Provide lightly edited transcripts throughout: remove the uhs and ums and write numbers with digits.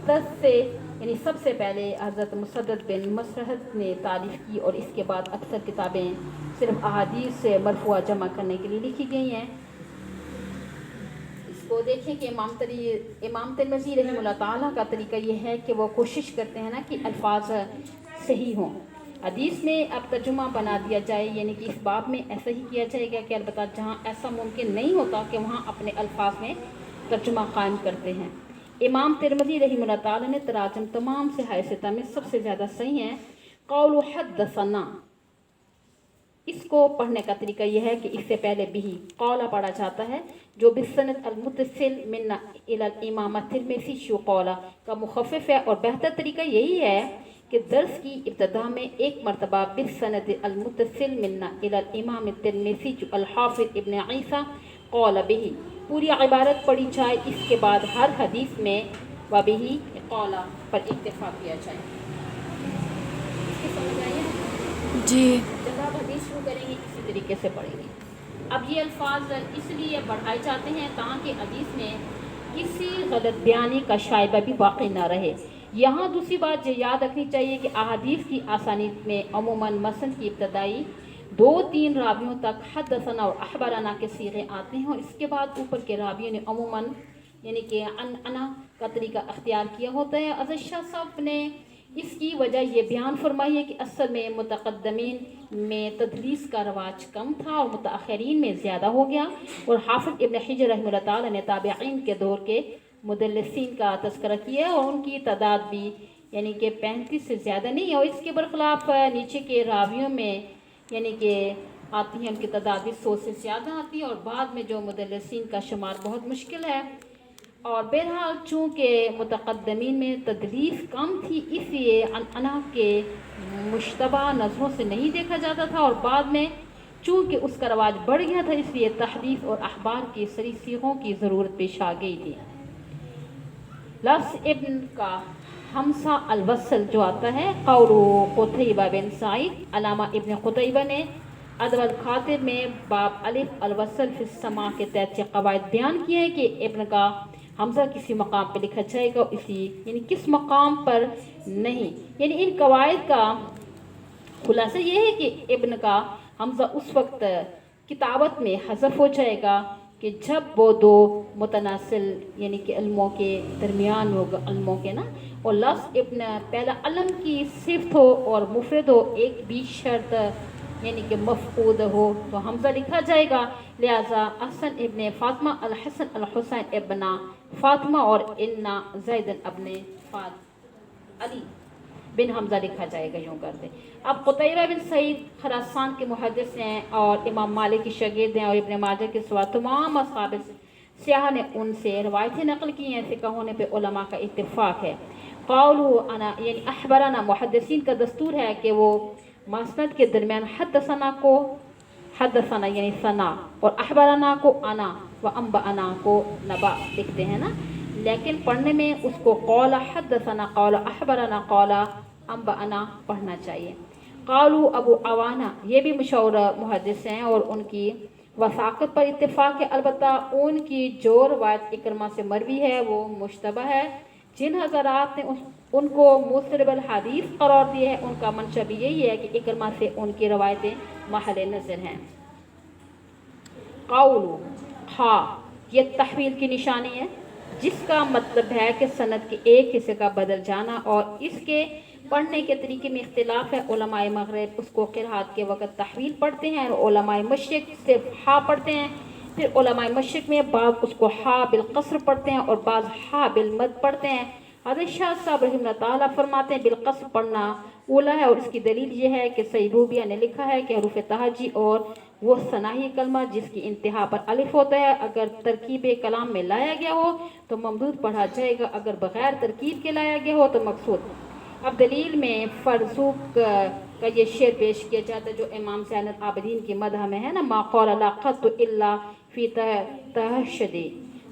मुस्तद से यानी सबसे पहले हज़रत मुसद्दद बिन मसरहद ने तारीफ़ की और इसके बाद अक्सर किताबें सिर्फ अहादीस से मरफूआ जमा करने के लिए लिखी गई हैं। इसको देखें कि इमाम तिरमिज़ी रहमतुल्लाह ताला का तरीका ये है कि वो कोशिश करते हैं ना कि अल्फाज सही हों। हदीस में अब तर्जुमा बना दिया जाए, यानी कि इस बाब में ऐसा ही किया जाएगा कि अलबत्ता जहाँ ऐसा मुमकिन नहीं होता कि वहाँ अपने अल्फाज में तर्जुमा कायम करते हैं। इमाम तिरमिज़ी रहमतुल्लाह ताला ने तराजम तमाम से हैसियत में सबसे ज़्यादा सही हैं कौल हद्दसना। इसको पढ़ने का तरीका यह है कि इससे पहले भी कौला पढ़ा जाता है जो बिसनद अल-मुत्तसिल मिन इलल इमाम तिरमिज़ी शो कौला का मुखफ़िफ़ है, और बेहतर तरीका यही है कि दर्स की इब्तदा में एक मरतबा बिसनद अल-मुत्तसिल मिन इलल इमाम तिरमिज़ी जो अल-हाफ़िज़ इब्न ईसा कौला बिही पूरी इबारत पढ़ी जाए। इसके बाद हर हदीस में व बिही कौला पर इत्तिफ़ाक़ किया जाए। इसकी समझ आई है जी। जब आप हदीस शुरू करेंगे इसी तरीके से पढ़ेंगे। अब ये अल्फाज इसलिए बढ़ाए जाते हैं ताकि हदीस में किसी गलत बयानी का शायबा भी बाकी ना रहे। यहाँ दूसरी बात ये याद रखनी चाहिए कि अहादीस की आसानी में अमूमन मसन की इब्तदाई 2-3 रावियों तक हद्दसना और अखबराना के सीगे आते हैं, और इसके बाद ऊपर के रावियों ने अमूमन यानी कि अना का तरीका अख्तियार किया होता है। अज़र शाह साहब ने इसकी वजह ये बयान फरमाई है कि असल में मुतक़द्दमीन में तदलीस का रवाज कम था और मुतअख़िरीन में ज़्यादा हो गया, और हाफ़िज़ इब्न हिजर रहमतुल्लाह ताला ने ताबिईन के दौर के मुदल्लिसीन का तज़किरा किया है और उनकी तादाद भी यानी कि 35 से ज़्यादा नहीं है। और इसके बरखिलाफ़ नीचे के रावियों में यानी कि आती हैं उनकी तादाद भी 100 से ज़्यादा आती है, और बाद में जो मुदल्लिसीन का शुमार बहुत मुश्किल है। और बहरहाल चूँकि मुतक़द्दमीन में तदलीस कम थी इसलिए अना के मुश्तबा नज़रों से नहीं देखा जाता था, और बाद में चूँकि उसका रवाज बढ़ गया था इसलिए तहदीस और अखबार की सरी सीगों की ज़रूरत पेश आ गई थी। लफ्ज़ इब्न का हमसा अलवसल जो आता है कौलु क़ुतैबा बिन सईद, अलामा इब्न क़ुतैबा ने अदब अल-खातिर में बाब अलिफ अलवसल फिस्समा के तहत कवायद बयान किए हैं कि इब्न का हमज़ा किसी मकाम पर लिखा जाएगा, इसी यानी किस मकाम पर नहीं। यानी इन कवायद का खुलासा ये है कि इब्न का हमज़ा उस वक्त किताबत में हज़फ हो जाएगा कि जब वो 2 मुतनासिल यानी कि अल्मों के दरमियान होगा, अल्मों के ना, और लफ्ज़ इब्न पहला अलम की सिफ़त हो और मुफ़रद हो, एक भी शर्त यानी कि मफ़क़ूद हो तो हमज़ा लिखा जाएगा। लिहाजा हसन इब्न फ़ातिमा अल हसन अल हुसैन इब्ना फ़ातिमा और इन्ना ज़ैदन अब्ने अली बिन हमज़ा लिखा जाएगा, यूँ करते। अब क़ुतैबा बिन सईद खरासान के मुहद्दिस हैं और इमाम मालिक की शागिर्द हैं, और इब्न माजा के सिवा तमाम असहाब सियाह ने उनसे रवायतें नकल की हैं। सिका होने पर उलमा का इत्तिफ़ाक़ है। क़ौलु अना यानी अख़बरना मुहद्दिसीन का दस्तूर है कि वो मसनद के दरमियान हद्दसना को हद्दसना यानी सना और अख़बरना को अना व अम्बअना को नबा लिखते हैं ना, लेकिन पढ़ने में उसको कौला हद्दसना कौला अख़बरना कौला अम्बअना पढ़ना चाहिए। क़ालू अबू अवाना ये भी मशहूर मुहद्दिस हैं और उनकी वसाक़त पर इत्तिफ़ाक़ है, अलबत्ता उनकी जो रवायत इकरमा से मरवी है वो मुश्तबा है। जिन हज़रात ने उनको मुस्तरबल हदीस करार दिए है उनका मंशा भी यही है कि इकरमा से उनकी रवायतें महल नज़र हैं। क़ौलु हाँ ये तहवील की निशानी है जिसका मतलब है कि सनद के एक हिस्से का बदल जाना, और इसके पढ़ने के तरीके में इख्तिलाफ है। उलमाए मग़रिब उसको क़िराअत के वक़्त तहवील पढ़ते हैं और उलमाए मशरिक़ सिर्फ हा पढ़ते हैं। फिर उलमाए मशरिक़ में बाज़ उसको हा बिल क़स्र पढ़ते हैं और बाज़ हा बिल मद पढ़ते हैं। हज़रत शाह साहब रहमतुल्लाह ताला फरमाते हैं बिल क़स्र पढ़ना ओला है, और इसकी दलील ये है कि सईद रूबिया ने लिखा है कि हरूफ़ तहजी और वो सनाही कलमा जिसकी इंतहा पर अलिफ होता है अगर तरकीब कलाम में लाया गया हो तो ममदूद पढ़ा जाएगा, अगर बग़ैर तरकीब के लाया गया हो तो मक़सूद। अब दलील में फ़रज़ूक का ये शेर पेश किया जाता है जो इमाम ज़ैनुल आबिदीन की मदह में है ना, मा क़ाल ला क़त्तु इल्ला फ़ी तहश्शुदी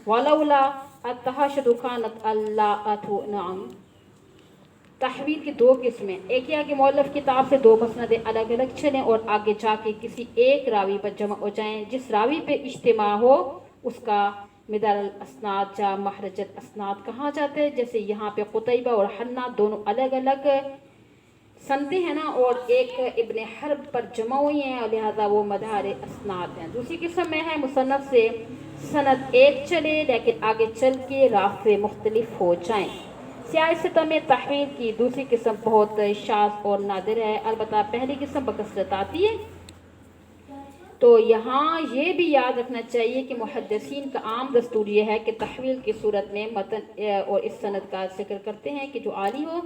वलौला अत-तहश्शुदु कानत अल्लाअतु नअम। तहवील की 2 किस्में, एक यह कि मौलफ़ किताब से 2 मसनदें अलग अलग चलें और आगे जाके किसी एक रावी पर जमा हो जाएं, जिस रावी पे इज्तिमा हो उसका मदार असनाद या महरज असनाद कहा जाता है। जैसे यहाँ पे कुतैबा और हन्ना दोनों अलग अलग सनते हैं ना, और एक इब्न हर्ब पर जमा हुई हैं और लिहाजा वो मदार असनाद हैं। दूसरी किस्म में है मुसन्नफ से सनद एक चले लेकिन आगे चल के रास्ते मुख्तलिफ हो जाएँ। सियासत में तहवील की दूसरी किस्म बहुत शाज़ और नादिर है, अलबत्ता पहली किस्म बकसरत आती है। तो यहाँ ये भी याद रखना चाहिए कि मुहद्दिसीन का आम दस्तूर ये है कि तहवील की सूरत में मतन और इस सनद का जिक्र करते हैं कि जो आली हो,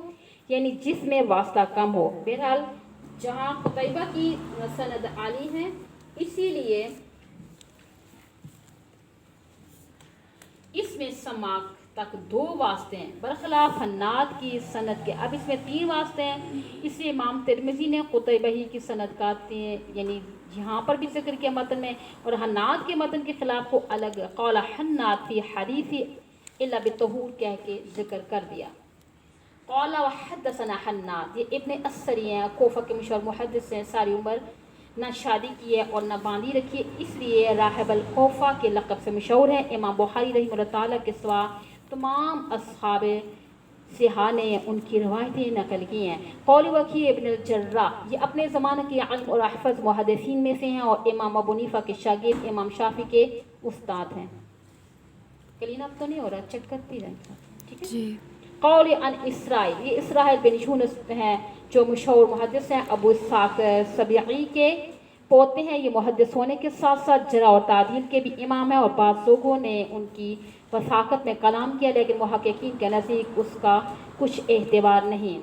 यानी जिसमें वास्ता कम हो। बहरहाल जहाँ कुतैबा की सनद आली है, इसीलिए इसमें समाक तक 2 वास्ते हैं, बरखिलाफ हन्नाद की सनद के। अब इसमें 3 वास्ते हैं, इसलिए इमाम तिरमिज़ी ने कुतैबही की सनद का यानी यहाँ पर भी जिक्र किया मतन में, और हन्नाद के मतन के खिलाफ को अलग कौला हन्नाद फी हदीसी इल्ला बितहूर कह के जिक्र कर दिया। कौला व हद्दसना हन्नाद, ये इब्न अस्सरी हैं, कोफा के मशहूर मुहद्दिस हैं, सारी उम्र ना शादी की है और ना बांधी रखी है, इसलिए राहिब अल कोफा के लक़ब से मशहूर है। इमाम बुखारी रहमतुल्लाह तआला के सिवा तमाम अस्हाबे सिहा ने उनकी रवायतें नकल की हैं। कौल वकी इब्न जर्राह, ये अपने ज़माने के इल्म और हफ़्ज़ मुहद्दिसीन में से हैं और इमाम अबू हनीफा के शागिर्द इमाम शाफी के उस्ताद हैं। क्लीन अप तो नहीं हो रहा, चेक करती रहें, ठीक है जी। कौल अन इसराइल, ये इसराइल बिन यूनुस हैं जो मशहूर मुहद्दिस हैं, अबू इस्हाक़ सबीई के पोते हैं। ये मुहद्दिस होने के साथ साथ जरा और तादील के भी इमाम हैं और बाद लोगों ने उनकी वसाक़त में कलाम किया, लेकिन मुहक्किकीन के नज़दीक उसका कुछ एतबार नहीं।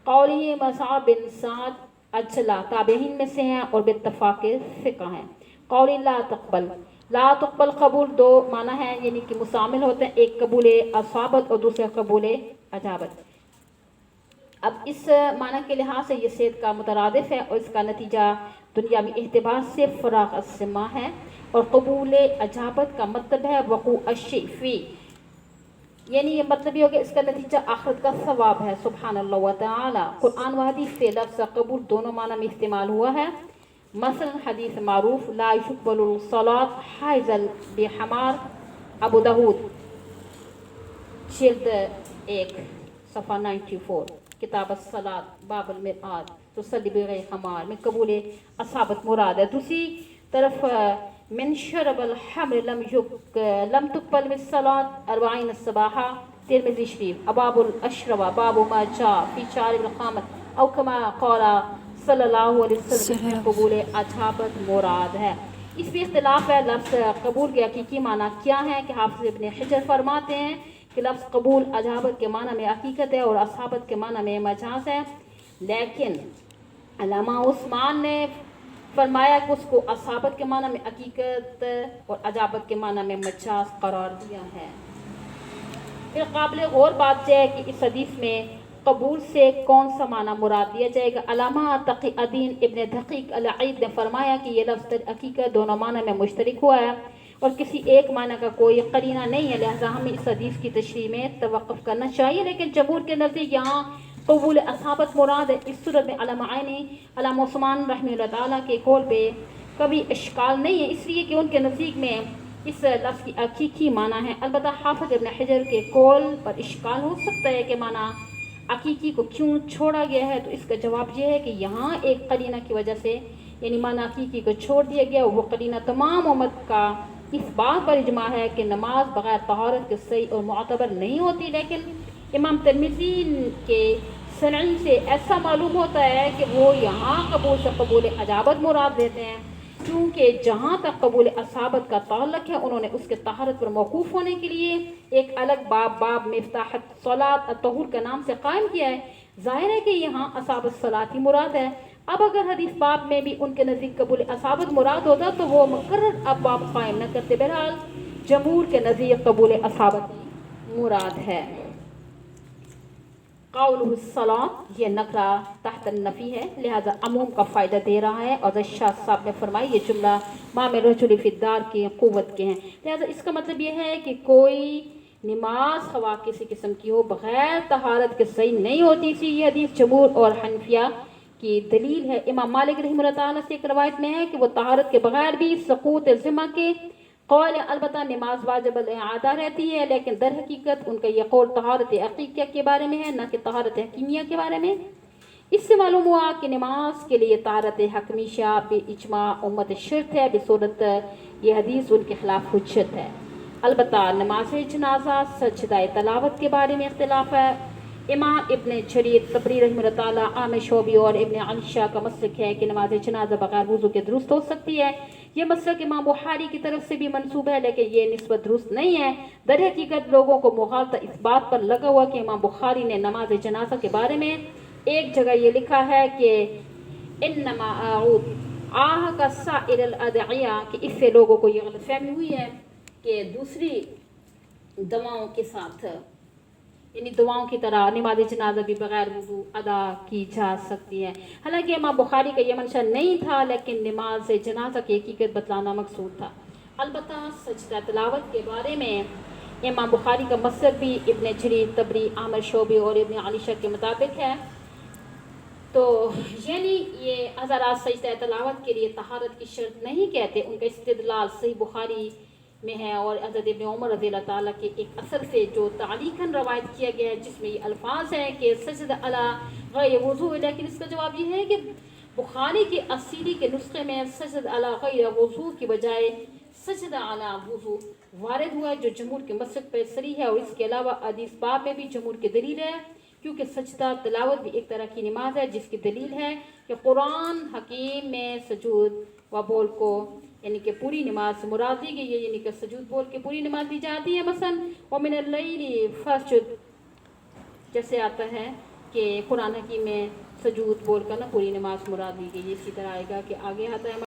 कौली मसअब बिन साद अजला ताबईन में से हैं और बित्तफ़ाक़ फ़िक़्ह हैं। कौली ला तक़बल कबूल 2 माना है, यानी कि मुसामिल होते हैं, एक कबूल असाबत और दूसरा कबूल अजाबत। अब इस माना के लिहाज से ये सेद का मुतरादिफ है और इसका नतीजा दुनियावी एतबार से फ़राग़ अस्सिमा है, और कबूल अजाबत का मतलब है वक़ू अश्शैफ़ी, यानी ये मतलब ये हो गया इसका नतीजा आखिरत का सवाब है। सुब्हानल्लाह व तआला। कुरान व हदीस से लफ्ज़ कबूल दोनों माना में इस्तेमाल हुआ है। मसलन हदीस मारूफ ला युक़बलु सलात हाइज़ल बिहमार, अबू दाऊद जिल्द 1 सफ़ा 94, किताब अस्सलात बाबुल मिरआत तो सल्ली बिग़ैर हमार में कबूल असाबत मुराद है। दूसरी तरफ मिन शरबल हमर लम तुक़बल मिस्सलात 40 सबाहा, तिरमिज़ी शरीफ, अबाबुल अशरबा बाबु मा जा फ़ी शारिबिल ख़ामर औ कमा क़ाला सल्लल्लाहु अलैहि वसल्लम, कबूल अजाबत मुराद है। इस पर इख्तिलाफ़ है लफ्ज़ कबूल के हकीकी माना क्या है कि हाफ़िज़ इब्न हजर फरमाते हैं कि लफ्ज़ कबूल अजाबत के माना में हकीकत है और असाबत के माना में मजाज है, लेकिन अल्लामा उस्मान ने फरमाया कि उसको असाबत के माना में हकीकत और अजाबत के माना में मजाज करार दिया है। फिर काबिल गौर बात यह है कि इस हदीस में कबूल से कौन सा माना मुराद दिया जाएगा। अल्लामा तक़ीउद्दीन इब्न दक़ीक़ अल-ईद ने फरमाया कि यह लफ्ज़ हकीकत दोनों माना में मुश्तरक हुआ है और किसी एक माना का कोई करीना नहीं है, लिहाजा हमें इस हदीस की तशरीह में तवक़्क़ुफ़ करना चाहिए। लेकिन जमहूर के नज़दीक यहाँ कबूल असाबत मुराद है। इस सूरत में अल्लामा उस्मान रहमतुल्लाह तआला के कौल पे कभी इश्काल नहीं है, इसलिए कि उनके नज़दीक में इस लफ्ज़ की हकीकी माना है। अलबत्ता हाफ़िज़ इब्न हजर के कौल पर इश्काल हो सकता है कि माना हकीकी को क्यों छोड़ा गया है, तो इसका जवाब यह है कि यहाँ एक करीना की वजह से यानी माना हकीकी को छोड़ दिया गया। वो करीना तमाम उम्मत का इस बात पर इजमा है कि नमाज बग़ैर तहारत के सही और मुअतबर नहीं होती, लेकिन इमाम तिरमिज़ी के सनई से ऐसा मालूम होता है कि वो यहाँ कबूल से कबूल अजाबत मुराद देते हैं, क्योंकि जहाँ तक कबूल असाबत का ताल्लुक़ है उन्होंने उसके तहारत पर मौकूफ़ होने के लिए एक अलग बाब मिफ्ताहत सलात अत्तहूर के नाम से कायम किया है। ज़ाहिर है कि यहाँ असाबत सलात ही मुराद है। अब अगर हदीस बाब में भी उनके नज़दीक कबूल असाबत मुराद होता तो वो मुकर्रर अब बाब कायम न करते। बहरहाल जमहूर के नज़दीक कबूल असाबत मुराद है। कौलुहुस्सलात ये नकरा तहत नफ़ी है, लिहाजा अमूम का फ़ायदा दे रहा है। और शाह साहब ने फरमाई ये जुमला मामे रजुल फिद्दार की क़ुव्वत के हैं, लिहाजा इसका मतलब ये है कि कोई नमाज खवा किसी किस्म की हो बग़ैर तहारत के सही नहीं होती। इसी ये हदीस जमहूर और हनफिया की दलील है। इमाम मालिक रहमतुल्लाह तआला से एक रवायत में है कि वो तहारत के बग़ैर भी सकूत ज़िम्मा के قول البتہ نماز واجب الاعادہ رہتی ہے، لیکن در حقیقت ان کا یہ قول طہارت عقیقہ کے بارے میں ہے، نہ کہ طہارت حکیمیہ کے بارے میں۔ اس سے معلوم ہوا کہ نماز کے لیے طہارت حکمیشہ بے اجماع امت شرط ہے، بصورت یہ حدیث ان کے خلاف حجت ہے۔ البتہ نماز جنازہ سجدہ تلاوت کے بارے میں اختلاف ہے۔ امام ابن جریر طبری رحمہ اللہ تعالیٰ، عامر شعبی اور ابن علیشہ کا مسلک ہے کہ نماز جنازہ بغیر وضو کے درست ہو سکتی ہے۔ یہ مسلک امام بخاری کی طرف سے بھی منسوب ہے، لیکن یہ نسبت درست نہیں ہے۔ در حقیقت لوگوں کو مغالطہ اس بات پر لگا ہوا کہ امام بخاری نے نماز جنازہ کے بارے میں ایک جگہ یہ لکھا ہے کہ انما اعود آہ کا سائر الادعیہ، کہ اس سے لوگوں کو یہ غلط فہمی ہوئی ہے کہ دوسری دعاؤں کے ساتھ، یعنی دعاؤں کی طرح نماز جنازہ بھی بغیر وضو ادا کی جا سکتی ہے۔ حالانکہ امام بخاری کا یہ منشا نہیں تھا، لیکن نماز جنازہ کی حقیقت بتلانا مقصود تھا۔ البتہ سجدہ تلاوت کے بارے میں امام بخاری کا مسلک بھی ابن جریر طبری، عامر شعبی اور ابن علیشہ کے مطابق ہے۔ تو یعنی یہ حضرات سجدہ تلاوت کے لیے طہارت کی شرط نہیں کہتے، ان کا استدلال صحیح بخاری میں ہے اور حضرت ابن عمر رضی اللہ تعالیٰ کے ایک اثر سے جو تعلیقاً روایت کیا گیا ہے، جس میں یہ الفاظ ہیں کہ سجد علی غیر وضو، لیکن اس کا جواب یہ ہے کہ بخاری کے اصیلی کے نسخے میں سجد علی غیر وضو کی بجائے سجد علی وضو وارد ہوا ہے، جو جمہور کے مسلک پر صریح ہے، اور اس کے علاوہ حدیث باب میں بھی جمہور کی دلیل ہے، کیونکہ سجدہ تلاوت بھی ایک طرح کی نماز ہے، جس کی دلیل ہے کہ قرآن حکیم میں سجود و بول کو یعنی کہ پوری نماز مراد دی گئی ہے، یعنی کہ سجود بول کے پوری نماز دی جاتی ہے۔ مثلا وَمِنَ اللَّيْلِ فَاسْجُدْ، جیسے آتا ہے کہ قرآن حکیم میں سجود بول کر نا پوری نماز مراد دی گئی ہے، اسی طرح آئے گا کہ آگے آتا ہے